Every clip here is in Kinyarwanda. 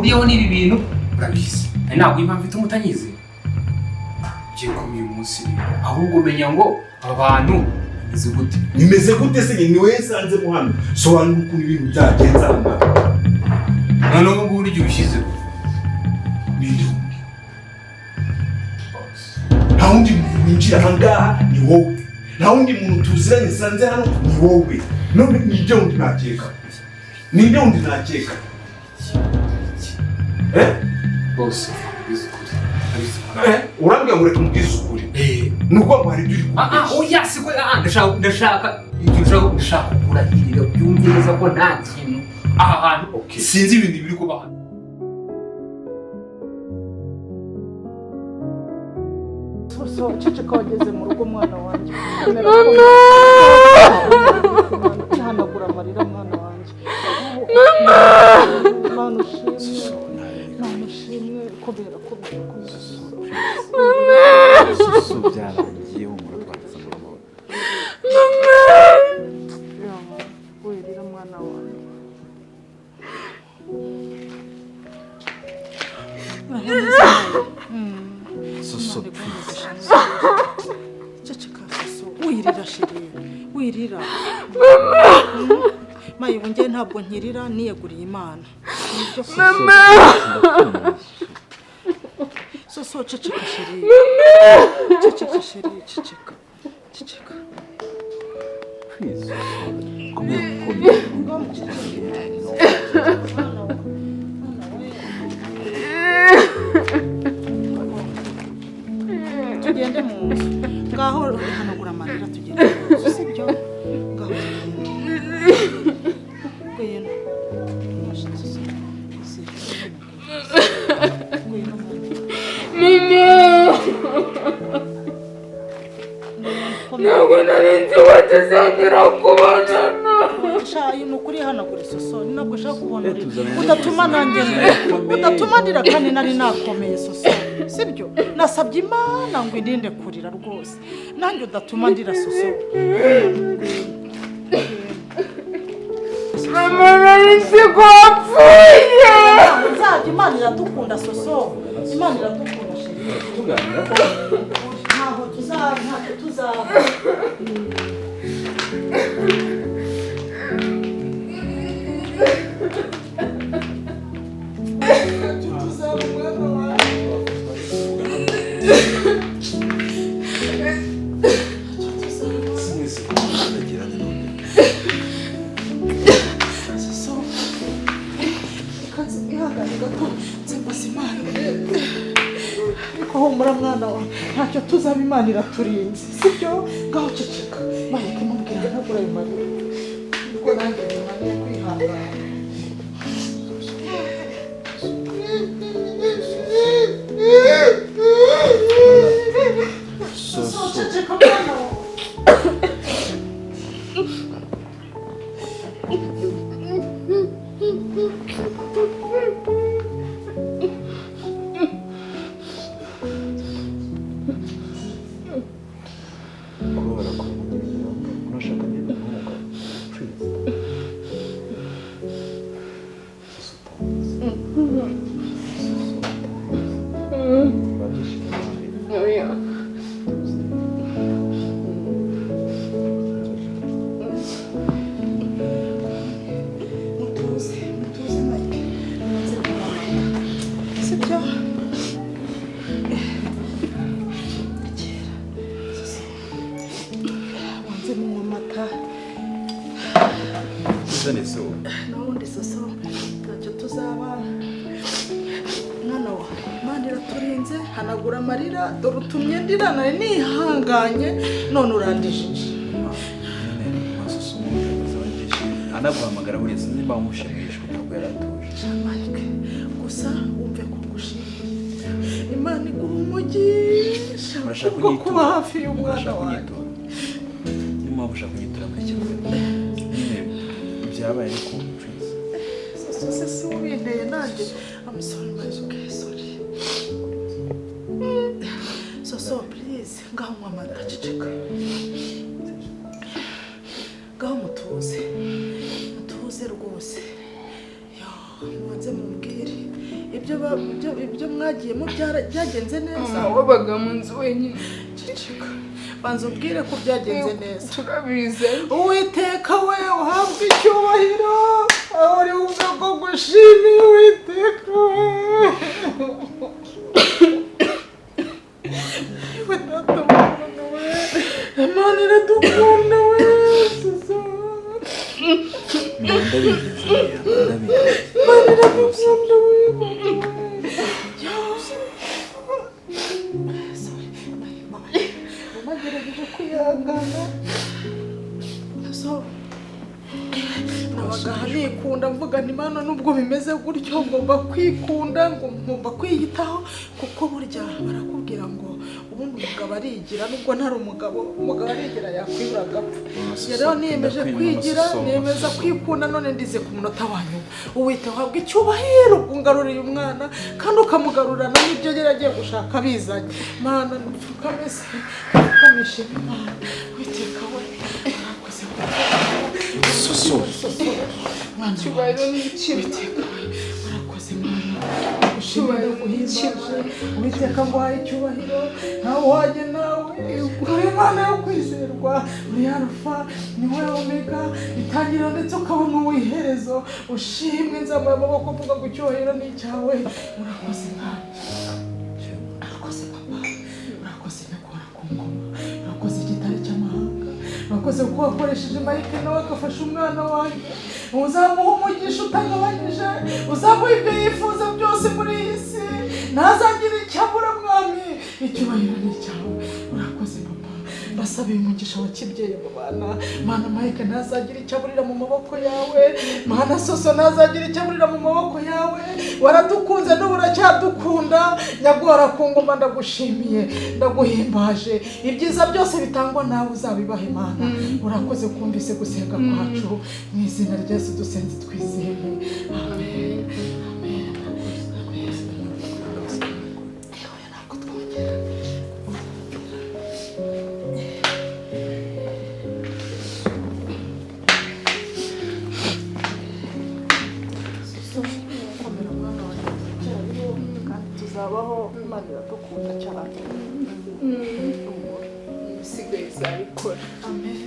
duhuriyeho n'ibi bintu urabizi ntabwo impamvu ituma utanyize ugiye kuba uyu munsi ahubwo umenya ngo aba bantu nimeze gute se ni wowe nsanzemo hano sobanura ukuntu ibintu byagenze hano noneho ubu ngubu n'igihe ushyizeho ninde nta wundi muntu winjira aha ngaha ni wowe nta wundi muntu tuziranye nsanze hano ni wowe none ninde wundi nakeka bose urambwira ngo reka mubwize ukuri nuko ngo hari ibyo uri kubwira oya siko ndashaka kurahirira byumve neza ko nta kintu aha hantu sinzi ibintu biri kuba hano so ceceka wageze mu rugo mwana wanjye hanagura amarira mwana wanjye mwana ushimwe kubera so byarangiye umura twatse amahoro wirira mwana wanjye so ceceka so wirira shiri wirira mayi wongeye ntabwo nkirira niyeguriye Imana nibyo so ceceka shiri ceceka please come tugende mu nzu ngaho hanagura amarira tugende mu nzu sibyo ngaho tugende ntabwo nari nzi watazongera kubonana shayi ni ukuri hanagura isoso ni nabwo ushaka kubona udatuma nanjye udatuma ndira kandi nari nakomeye soso sibyo nasabye Imana ngo irinde kurira rwose nanjye udatuma ndira soso mama nari nzi ko wapfuye nzajya Imana iradukunda soso Imana iradukunda sheri ntaho tuzaba humura mwana wa ntacyo tuzaba Imana iraturinze sibyo ngaho ceceka maheke mubwira ntagura ayo marira kuko nanjye nimaniye kwihangana so ceceka mwana wa n'ubundi soso ntacyo tuzaba mwana wa Imana iraturinze hanagura amarira dore utumye ndira nari nihanganye none urandijije anaguhamagara buriya sinzi mba mushimishwa ntabwo yaratuje Mike gusa wumve ko ngushimiye Imana iguha umugisha kuko kuba hafi y'umwana wanjye niyo mpamvu ushaka kunyitura muri kigali byabaye ko so winteye nanjye I'm sorry my okay sorry so please ngaho mama ndaceceka ngaho mutuze rwose yo mwanze mumbwire ibyo mwagiyemo byagenze neza wabaga mu nzu wenyine ceceka banza ubwire ko byagenze neza turabizanye Uwiteka we uhabwe icyubahiro aho uri wumva ko gushimiye Uwiteka we data mwana we Imana iradukunda we Imana iradukunda we nagerageje kwihangana nabaga nikunda mvuga nti Mana nubwo bimeze gutyo ngomba kwikunda ngomba kwiyitaho kuko burya barakubwira ngo ubundi umugabo arigira nubwo ntari umugabo arigira yakwibura agapfa rero niyemeje kwigira niyemeza kwikunda none ndize ku munota wa nyuma Uwiteka uhabwe icyubahiro ungaruriye umwana kandi ukamugarurana n'ibyo yari agiye gushaka bizanye Mana nupfukamese ukamishe Imana Uwiteka we urakoze mwana cyubahiro n'ikibi urakoze mwana ushimira guhimbaje Uwiteka ngo uhaye icyubahiro ntawe uhanye nawe uri Imana yo kwizerwa uri Alpha ni wowe Omega itangiriro ndetse ukaba n'uwiherezo ushimwe nzamuye amaboko mvuga ngo icyubahiro ni icyawe urakoze mwana urakoze papa urakoze nyakubahwa ku ngoma urakoze igitare cy'amahanga urakoze kuko wakoresheje Mike nawe agafasha umwana wanjye uzamuha umugisha utagabanyije uzamuha ibyo yifuza byose muri iyi si ntazagire icyo abura mwami icyubahiro ni icyawe urakoze papa mbasabiye umugisha wa kibyeyi mu bana Mana Mike ntazagire icyo aburira mu maboko yawe Mana Soso ntazagire icyo aburira mu maboko yawe waradukunze n'ubu uracyadukunda nyagora ku ngoma ndagushimiye ndaguhimbaje ibyiza byose bitangwa nawe uzabibahe Mana urakoze kumvise gusenga kwacu mu izina rya Yesu dusenze twizeye amen amen tuzabaho Imana iradukunda cyane isigaye izabikora amen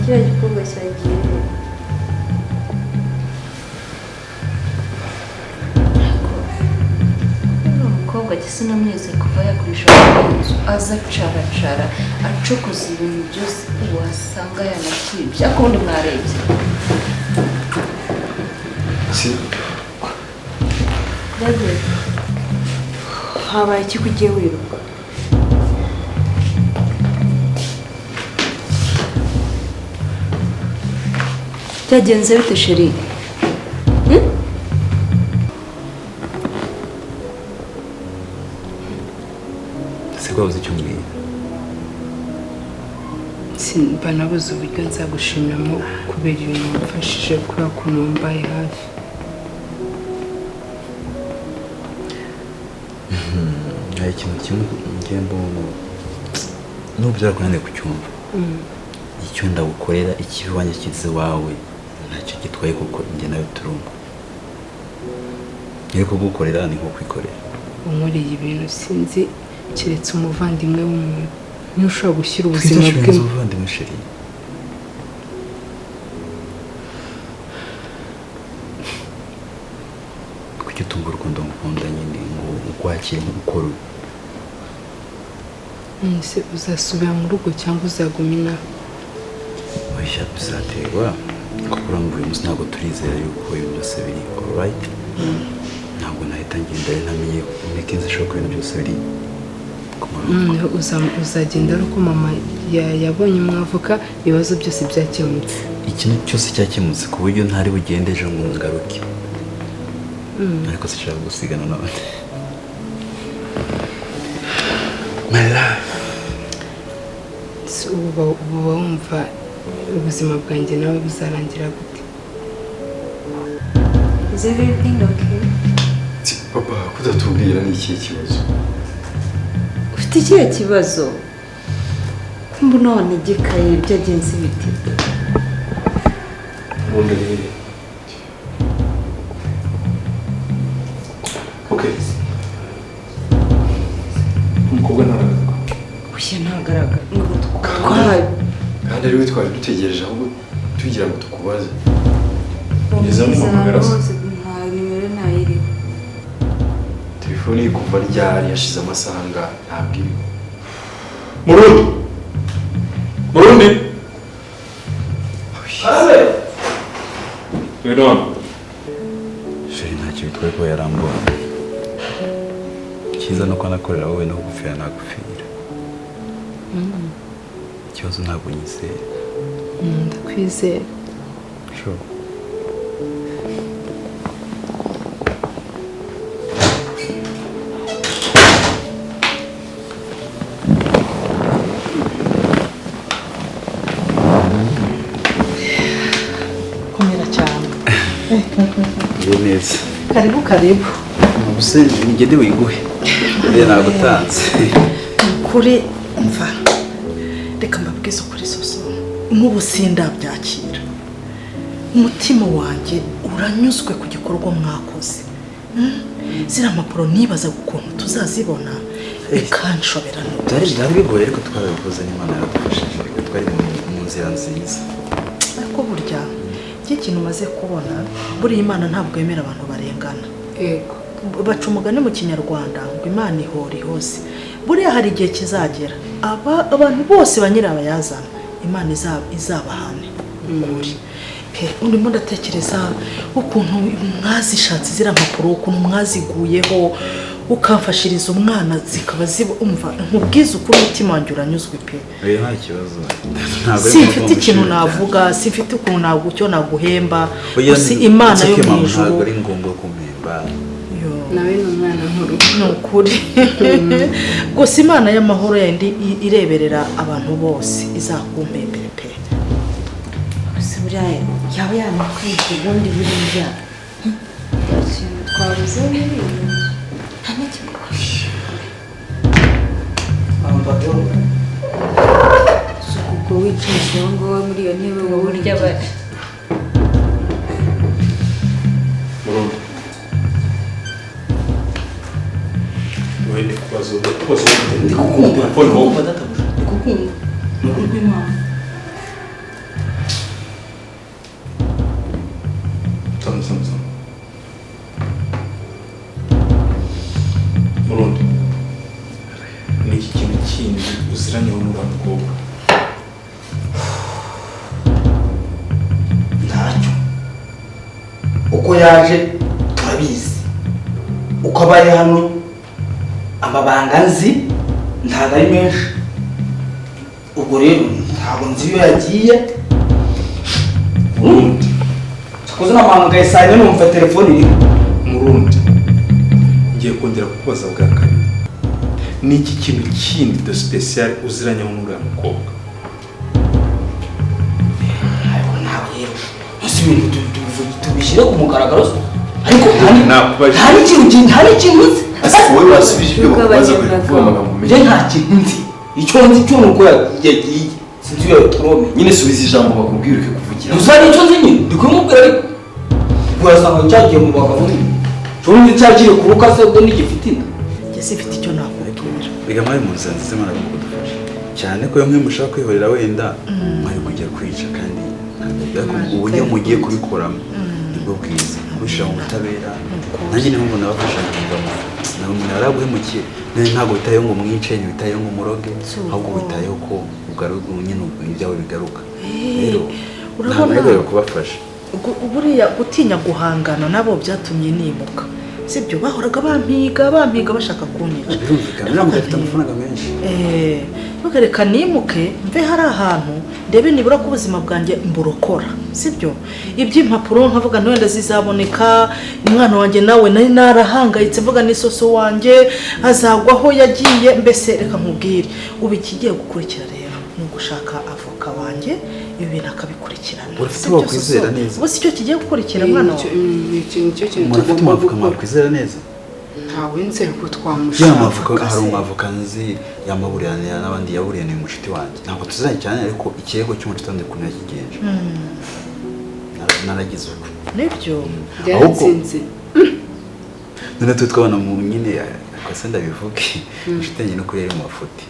kiriya gikorwa cyagiye umukobwa gisa namweze kuva yagurisha inzu aza caracara acokoza ibintu byose wasanga yanakwibye akundi mwarebye David habaye iki kugiye wiruka byagenze bite sheri Sikubabuze icyo mbwira simba nabuze uburyo nzagushimiramo kubera ibintu wamfashije kubera ukuntu wambaye hafi hari ikintu kimwe ngiye mbona n'ubu byarakunaniye kucyumva icyo ndagukorera ikibi wanjye kize wawe ntacyo gitwaye kuko njye nawe turumva ariko kugukorera ni nko kwikorera unkoreye ibintu sinzi keretse umuvandimwe w'umuntu niyo ushobora gushyira ubuzima bwe umuvandimwe sheri kuki utumva urukundo ngukunda nyine ngo ukwakire mu gukora ese uzasubira mu rugo cyangwa uzaguma inaha oya bizaterwa kuko urambuye umunsi ntabwo turizera yuko ibintu byose biri alright ntabwo nahita ngenda ntamenye umekenze ashobora ko ibintu byose biri noneho uzagenda ari uko mama yabonye umwavoka ibibazo byose byakemutse ikintu cyose cyakemutse ku buryo ntari bugende ejo ngo ngaruke ariko sinshaka gusigana none. My love. uba wumva ubuzima bwanjye nawe buzarangira gute? Is everything okay? Papa, kudatubwira ni ikihe kibazo? Ufite ikihe kibazo? Mbona wanegekaye byagenze bite? Ubundi rero. Okay. Umukobwa naragaragara. Ushye ntagaragara. Ngo twaraye. Kandi ari we twari dutegereje ahubwo tugira ngo tukubaze. Ngeze mu magara. Nta nimero ntayiri. Telefone kuva ryari yashize amasaha ntabwo iri. Murundi. Hale. Wedon. Sheri ntacyo bitwaye ko yarambona. Cyiza nuko nakorera wowe no gupfira nagupfira. Ikibazo ntabwo nyizera. Ndakwizera. Sure. Komera cyane. Neza. Karibu. Ubuse ngende wiguhe. Rero nagutanze. Kuri mva. Reka mbabwize ukuri soso. Nk'ubu sindabyakira. Umutima wanjye uranyuzwe ku gikorwa mwakoze. Zira mpapuro nibaza ukuntu tuzazibona bikanshobera. Byari bigoye ariko twarabivuze n'Imana yaradufashije. Twari mu nzira nziza. Ariko burya ikintu maze kubona buri Imana ntabwo yemera abantu barengana. Yego. Baca umugani mu Kinyarwanda ngo Imana ihora hose. Buriya hari igihe kizagera abantu bose banyirabayazana Imana izabahane. Ndimo ndatekereza ukuntu mwazishatse zira mpapuro, ukuntu mwaziguyeho ukamfashiriza umwana zikaba umva nkubwiza uko umutima wanjye uranyuzwe pe. Oya nta kibazo. Simfite ikintu navuga, simfite ukuntu nagucyo naguhemba. Usi Imana yo mu ijuru. Ntabwo ari ngombwa kumpemba. Nawe ni umwana nkuru. Ni ukuri. Gusa Imana y'amahoro yandi ireberera abantu bose izakumpembere pe. Buriya yaba yanakwiga ubundi buriya twabuze n'ibintu nta n'ikigukoresha ubwo wicaye aho ngaho muri iyo ntebe wowe urya bari Murundi. Wende kubazo Ndikukumva databuja. Ndikukumva. Nukuri kw'Imana. Sama. Murundi. Ni iki kintu kindi uziranyeho n'uriya mukobwa? Ntacyo. Uko yaje turabizi. Uko abaye hano amabanga nzi ntabwo ari menshi. Ubwo rero ntabwo nzi iyo yagiye. Murundi. Koze namuhamagaye saa yine numva telefone iri. Murundi. Ngiye kongera kukubaza bwa kabiri. Ni iki kintu kindi de special uziranyeho n'uriya mukobwa? Ariko ntabwo rero ese ibintu tubishyire ku mugaragaro. Ariko nta n'ikintu nzi. Wowe wasubije ibyo bakubaza kuvuga amagambo menshi. Nta kintu nzi. Icyo nzi cyo nuko yagiye. Sinzi iyo turome. Nyine subiza ijambo bakubwira uke kuvugira. Uzari icyo nzi nyine. Ndikumubwira ariko. Urasanga cyagiye mu bagabo nyine. Cyo nzi cyagiye kuruka se ubwo n'igifite inda. Ese ifite icyo nakubwira. Biga mwari mu nzira nziza Imana igomba kudufasha. Cyane ko iyo mwe mushaka kwihorera wenda mwari kujya kwica kandi uburyo mugiye kubikoramo nibwo bwiza. Kubishyira mu butabera. Nanjye niho mbona bafasha kuvamo. Nawe umuntu yaraguhemukiye. Ntabwo bitayeho ngo mwice, ntibitayeho ngo muroge, ahubwo bitayeho ko ugaruka nyine ibyawe bigaruka. Rero urabona kubafasha. Buriya gutinya guhangana nabo byatumye nimuka. Sibyo bahoraga bampiga bashaka kunyica. Birumvikana ntabwo bafite amafaranga menshi. Bagareka nimuke mve hari ahantu ndebe nibura ko ubuzima bwanjye mburokora sibyo iby'impapuro nkavuga wenda zizaboneka umwana wanjye nawe nari narahangayitse mvuga n'isoso wanjye azagwaho yagiye mbese reka nkubwire ubu ikigiye gukurikira rero ni ugushaka avoka wanjye ibi bintu akabikurikirana urafite wakwizera neza ubu si cyo kigiye gukurikira mwana wawe nicyo kintu urafite tugomba amavuka gukora mwakwizera neza ntawe nzi ko twamushaka hari umwavoka nzi yamaburanira n'abandi yaburaniye umushiti wanjye ntabwo tuziranye cyane ariko ikirego cy'umushiti wanjye ukuntu yakigenje naragize uko nibyo byaratsinze none twe twabona mu nyine akase ndabivuge umushiti wanjye no kuri yari mu mafuti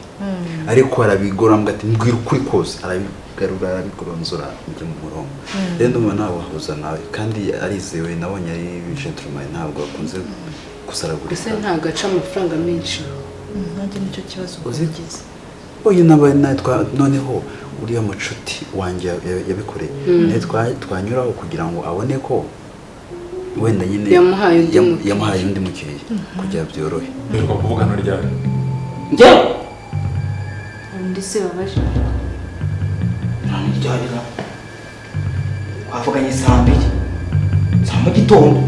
ariko arabigora mbwati mbwira ukuri kose arabigarura arabigoronzora njye mu murongo rero ndumva nawe wahuza nawe kandi arizewe nabonye ari gentleman ntabwo akunze gusaragurika ese ntabwo aca amafaranga menshi nanjye nicyo kibazo ugize uyu nabaye noneho uriya mucuti wanjye yabikoreye twanyuraho kugira ngo abone ko wenda nyine yamuhaye undi mukiriya kugira byorohe Uheruka kuvugana ryari? njyewe undi se babaje ntamuryarira twavuganye saa 2 saa mu gitondo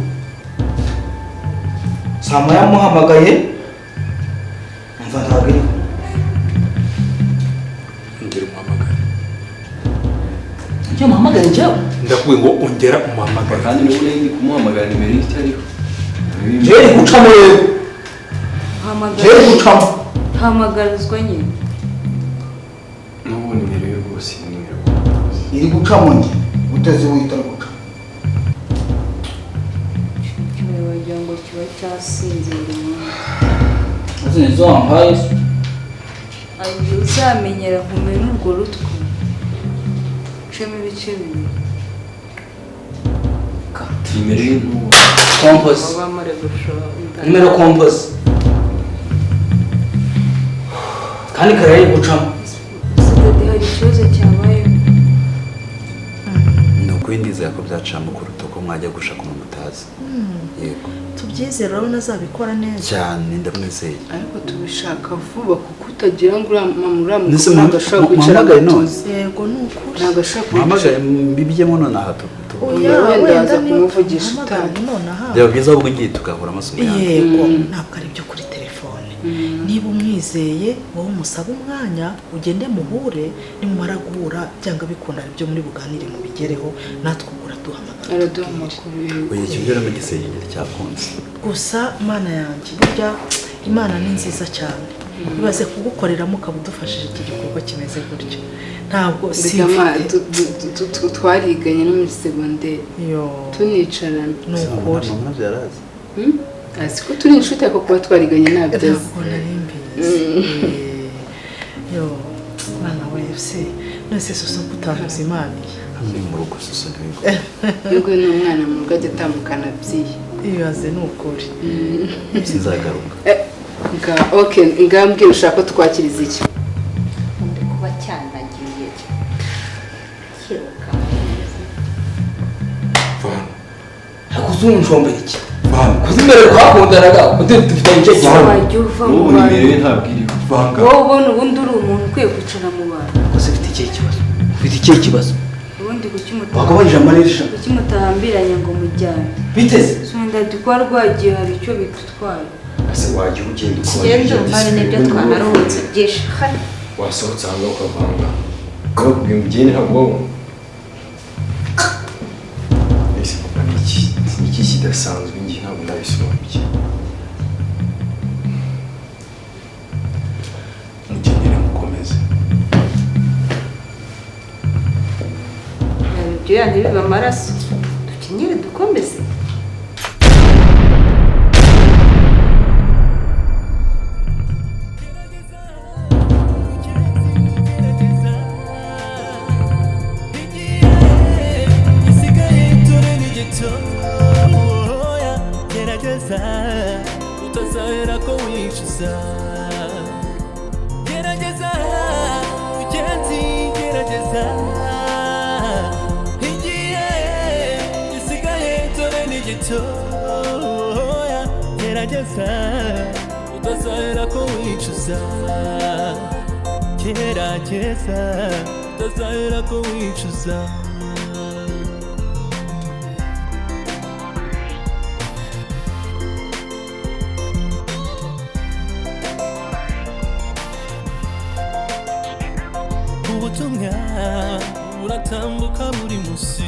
saa moya yamuhamagaye umva ntabwo iriho Ongera umuhamagare. njyewe muhamagare njyewe Ndakubwiye ngo ongera umuhamagare. kandi niba uri kumuhamagara nimero ye itariho njyewe iri gucamo rero njyewe iri gucamo hamagarizwa nyine n'ubu nimero ye rwose nimero iri gucamo njye uteze wita guca kiba wagira ngo kiba cyasinziriye azi nizo wambaye ayo uzamenyera nkumenye urwo rutwe ucemo ibice bibiri nimero ye n'ubu komposi bamare gushora nimero komposi kandi kare iri gucamo sitade hari ikibazo cyabayeho ni ukuri ndizera ko byacamo kuruta uko mwajya gushaka umuntu utazi yego tubyizere urabona azabikora neza cyane ndamwizeye ariko tubishaka vuba kuko utagira ngo uriya Nise mukuru ntabwo ashobora kwicara muhamagare none. agatuza yego ni ukuri ntabwo ashobora muhamagare mbibijyemo nonaha Oya, wenda aza kumuvugisha utaha. nonaha byaba byiza ahubwo ngiye tugahura amasomo yanjye yego ntabwo ari byo kuri telefone niba umwizeye wowe umusaba umwanya ugende muhure nimumara guhura byanga bikunda ibyo muri buganire mubigereho natwe ugura duhamagara araduha amakuru oya ikibyo rero igisenge cyakunze gusa mana yanjye burya imana ni nziza cyane ibaze kugukoreramo ukaba udufashije iki gikorwa kimeze gutyo ntabwo twariganye no muri segonderi tunicarana ni ukuri mama byarazi azi ko turi inshuti ariko kuba twariganye ntabyo azi ntabwo nari mbizi yo mwana wese nose soso kutamuza imana hamwe mu rugo soso ntibigo yego ni umwana mu rugo ajya atambukana byiye ibaze ni ukuri sinzagaruka ngambwira ushaka ko twakiriza iki ndi kuba cyanagiye kiruka kuzunjombera iki kuzimere twakundanaga dufitanye icyo gihe wajya uva mu n'ubu nimero ye bantu ntabwo iriho wowe ubona ubundi uri umuntu ukwiye kwicara mu bantu gusa ufite ikihe kibazo ufite ikihe kibazo ubundi wagabanije amarira kuki mutahambiranye ngo mujyane biteze sunda dukora rwagiye hari icyo bidutwaye ese wajya ugenda kigenda umubare nibyo twanaruhutse byinshi wasohotse ahangaha ukavanga bakubwiye ngo ugende ntabwo ese papa ni iki kidasanzwe njye ntabwo ndabisobanukiwe Mukenyere mukomeze. ibyo yandi biba amaraso dukenyere dukomeze utazahera ko wicuza gerageza ugenzi gerageza igihe gisigaye dore ni gitoya gerageza utazahera ko wicuza gerageza utazahera ko wicuza. Ubutumwa buratambuka buri munsi